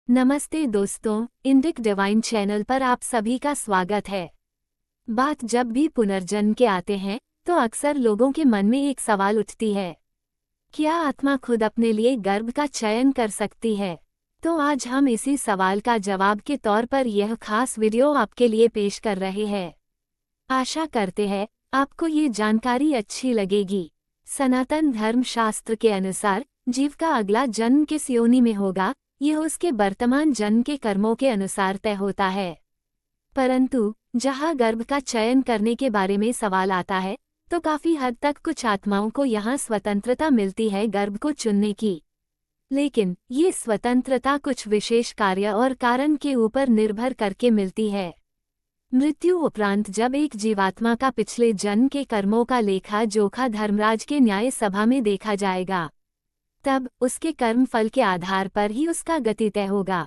नमस्ते दोस्तों, Indic divine channel पर आप सभी का स्वागत है। बात जब भी पुनर्जन्म के आते हैं तो अक्सर लोगों के मन में एक सवाल उठती है, क्या आत्मा खुद अपने लिए गर्भ का चयन कर सकती है? तो आज हम इसी सवाल का जवाब के तौर पर यह खास वीडियो आपके लिए पेश कर रहे हैं। आशा करते हैं आपको ये जानकारी अच्छी लगेगी। सनातन धर्म शास्त्र के अनुसार जीव का अगला जन्म किस योनि में होगा, यह उसके वर्तमान जन्म के कर्मों के अनुसार तय होता है। परंतु जहां गर्भ का चयन करने के बारे में सवाल आता है तो काफी हद तक कुछ आत्माओं को यहां स्वतंत्रता मिलती है गर्भ को चुनने की। लेकिन ये स्वतंत्रता कुछ विशेष कार्य और कारण के ऊपर निर्भर करके मिलती है। मृत्यु उपरांत जब एक जीवात्मा का पिछले जन्म के कर्मों का लेखा जोखा धर्मराज के न्याय सभा में देखा जाएगा, तब उसके कर्म फल के आधार पर ही उसका गति तय होगा।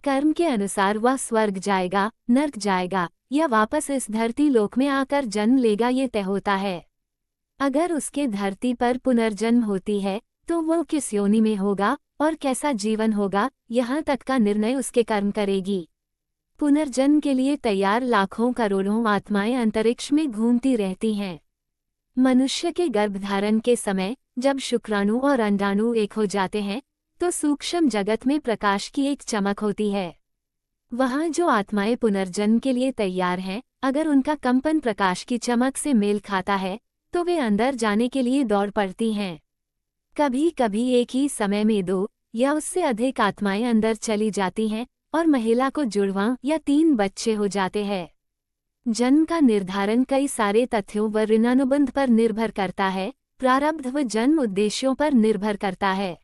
कर्म के अनुसार वह स्वर्ग जाएगा, नर्क जाएगा या वापस इस धरती लोक में आकर जन्म लेगा, ये तय होता है। अगर उसके धरती पर पुनर्जन्म होती है तो वह किस योनि में होगा और कैसा जीवन होगा, यहाँ तक का निर्णय उसके कर्म करेगी। पुनर्जन्म के लिए तैयार लाखों करोड़ों आत्माएं अंतरिक्ष में घूमती रहती हैं। मनुष्य के गर्भधारण के समय जब शुक्राणु और अंडाणु एक हो जाते हैं तो सूक्ष्म जगत में प्रकाश की एक चमक होती है। वहाँ जो आत्माएं पुनर्जन्म के लिए तैयार हैं, अगर उनका कंपन प्रकाश की चमक से मेल खाता है तो वे अंदर जाने के लिए दौड़ पड़ती हैं। कभी कभी एक ही समय में 2 या उससे अधिक आत्माएं अंदर चली जाती हैं और महिला को जुड़वां या 3 बच्चे हो जाते हैं। जन्म का निर्धारण कई सारे तथ्यों व ऋणानुबंध पर निर्भर करता है, प्रारब्ध व जन्म उद्देश्यों पर निर्भर करता है।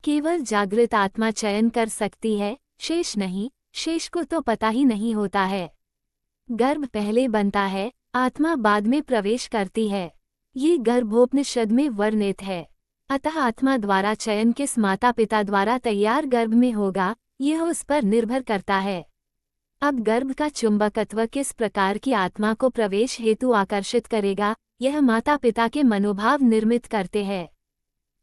केवल जागृत आत्मा चयन कर सकती है, शेष नहीं। शेष को तो पता ही नहीं होता है। गर्भ पहले बनता है, आत्मा बाद में प्रवेश करती है। ये गर्भोपनिषद में वर्णित है। अतः आत्मा द्वारा चयन किस माता पिता द्वारा तैयार गर्भ में होगा, यह उस पर निर्भर करता है। अब गर्भ का चुंबकत्व किस प्रकार की आत्मा को प्रवेश हेतु आकर्षित करेगा, यह माता पिता के मनोभाव निर्मित करते हैं।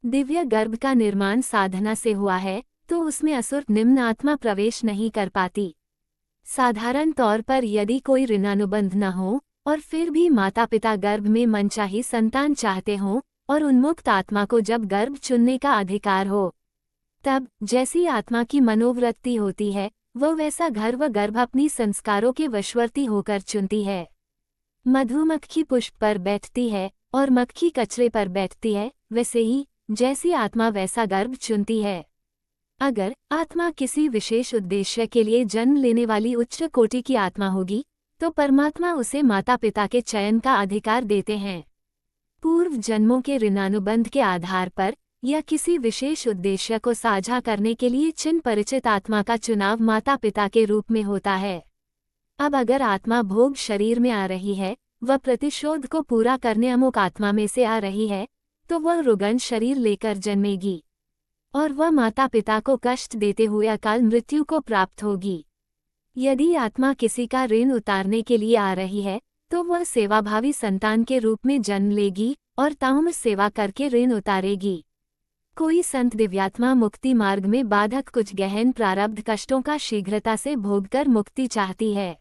दिव्य गर्भ का निर्माण साधना से हुआ है तो उसमें असुर निम्न आत्मा प्रवेश नहीं कर पाती। साधारण तौर पर यदि कोई ऋणानुबंध न हो और फिर भी माता पिता गर्भ में मनचाही संतान चाहते हों और उन्मुक्त आत्मा को जब गर्भ चुनने का अधिकार हो, तब जैसी आत्मा की मनोवृत्ति होती है वह वैसा घर व गर्भ अपनी संस्कारों के वशवर्ती होकर चुनती है। मधुमक्खी पुष्प पर बैठती है और मक्खी कचरे पर बैठती है, वैसे ही जैसी आत्मा वैसा गर्भ चुनती है। अगर आत्मा किसी विशेष उद्देश्य के लिए जन्म लेने वाली उच्च कोटि की आत्मा होगी तो परमात्मा उसे माता पिता के चयन का अधिकार देते हैं। पूर्व जन्मों के ऋणानुबंध के आधार पर या किसी विशेष उद्देश्य को साझा करने के लिए चिन्ह परिचित आत्मा का चुनाव माता पिता के रूप में होता है। अब अगर आत्मा भोग शरीर में आ रही है, वह प्रतिशोध को पूरा करने अमुक आत्मा में से आ रही है, तो वह रुगन शरीर लेकर जन्मेगी और वह माता पिता को कष्ट देते हुए अकाल मृत्यु को प्राप्त होगी। यदि आत्मा किसी का ऋण उतारने के लिए आ रही है तो वह सेवाभावी संतान के रूप में जन्म लेगी और तामस सेवा करके ऋण उतारेगी। कोई संत दिव्यात्मा मुक्ति मार्ग में बाधक कुछ गहन प्रारब्ध कष्टों का शीघ्रता से भोगकर मुक्ति चाहती है।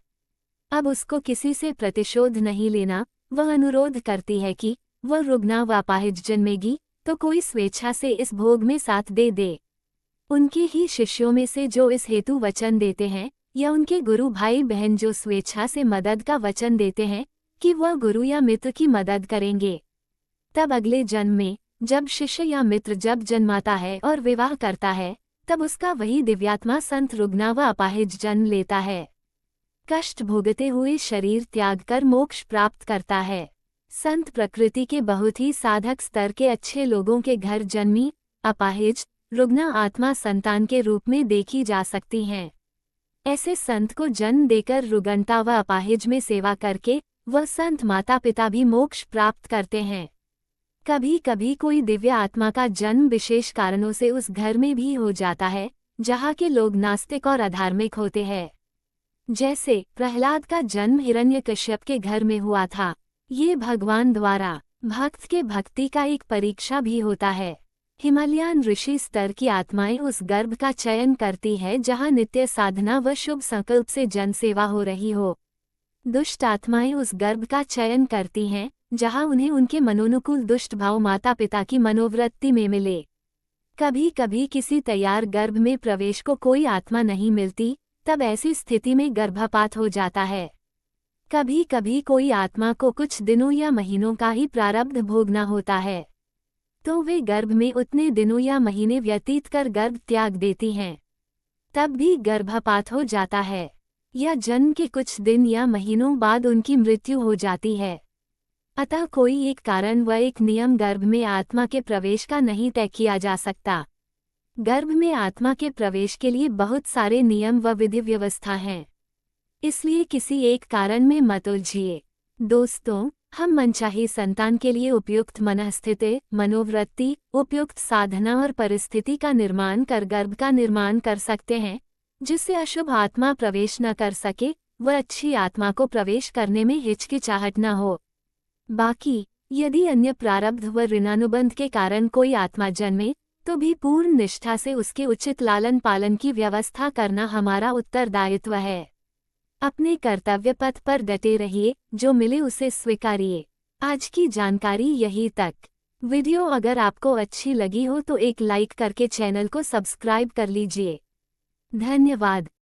अब उसको किसी से प्रतिशोध नहीं लेना, वह अनुरोध करती है कि वह रुग्ना व अपाहिज जन्मेगी तो कोई स्वेच्छा से इस भोग में साथ दे दे। उनके ही शिष्यों में से जो इस हेतु वचन देते हैं या उनके गुरु भाई बहन जो स्वेच्छा से मदद का वचन देते हैं कि वह गुरु या मित्र की मदद करेंगे, तब अगले जन्म में जब शिष्य या मित्र जब जन्माता है और विवाह करता है तब उसका वही दिव्यात्मा संत रुग्ना व अपाहिज जन्म लेता है। कष्ट भोगते हुए शरीर त्याग कर मोक्ष प्राप्त करता है। संत प्रकृति के बहुत ही साधक स्तर के अच्छे लोगों के घर जन्मी अपाहिज रुग्ना आत्मा संतान के रूप में देखी जा सकती हैं। ऐसे संत को जन्म देकर रुगनता व अपाहिज में सेवा करके वह संत माता पिता भी मोक्ष प्राप्त करते हैं। कभी कभी कोई दिव्य आत्मा का जन्म विशेष कारणों से उस घर में भी हो जाता है जहाँ के लोग नास्तिक और अधार्मिक होते हैं। जैसे प्रहलाद का जन्म हिरण्यकश्यप के घर में हुआ था। ये भगवान द्वारा भक्त के भक्ति का एक परीक्षा भी होता है। हिमालयन ऋषि स्तर की आत्माएं उस गर्भ का चयन करती है जहां नित्य साधना व शुभ संकल्प से जनसेवा हो रही हो। दुष्ट आत्माएं उस गर्भ का चयन करती हैं जहां उन्हें उनके मनोनुकूल दुष्ट भाव माता पिता की मनोवृत्ति में मिले। कभी कभी किसी तैयार गर्भ में प्रवेश को कोई आत्मा नहीं मिलती, तब ऐसी स्थिति में गर्भपात हो जाता है। कभी कभी कोई आत्मा को कुछ दिनों या महीनों का ही प्रारब्ध भोगना होता है, तो वे गर्भ में उतने दिनों या महीने व्यतीत कर गर्भ त्याग देती हैं। तब भी गर्भपात हो जाता है, या जन्म के कुछ दिन या महीनों बाद उनकी मृत्यु हो जाती है। अतः कोई एक कारण व एक नियम गर्भ में आत्मा के प्रवेश का नहीं तय किया जा सकता। गर्भ में आत्मा के प्रवेश के लिए बहुत सारे नियम व विधि व्यवस्था हैं, इसलिए किसी एक कारण में मत उलझिए। दोस्तों, हम मनचाही संतान के लिए उपयुक्त मनःस्थिति, मनोवृत्ति, उपयुक्त साधना और परिस्थिति का निर्माण कर गर्भ का निर्माण कर सकते हैं, जिससे अशुभ आत्मा प्रवेश न कर सके व अच्छी आत्मा को प्रवेश करने में हिचकिचाहट न हो। बाकी यदि अन्य प्रारब्ध व ऋणानुबंध के कारण कोई आत्मा जन्मे, तो भी पूर्ण निष्ठा से उसके उचित लालन पालन की व्यवस्था करना हमारा उत्तरदायित्व है। अपने कर्तव्य पथ पर डटे रहिए, जो मिले उसे स्वीकारिए। आज की जानकारी यही तक। वीडियो अगर आपको अच्छी लगी हो तो एक लाइक करके चैनल को सब्सक्राइब कर लीजिए। धन्यवाद।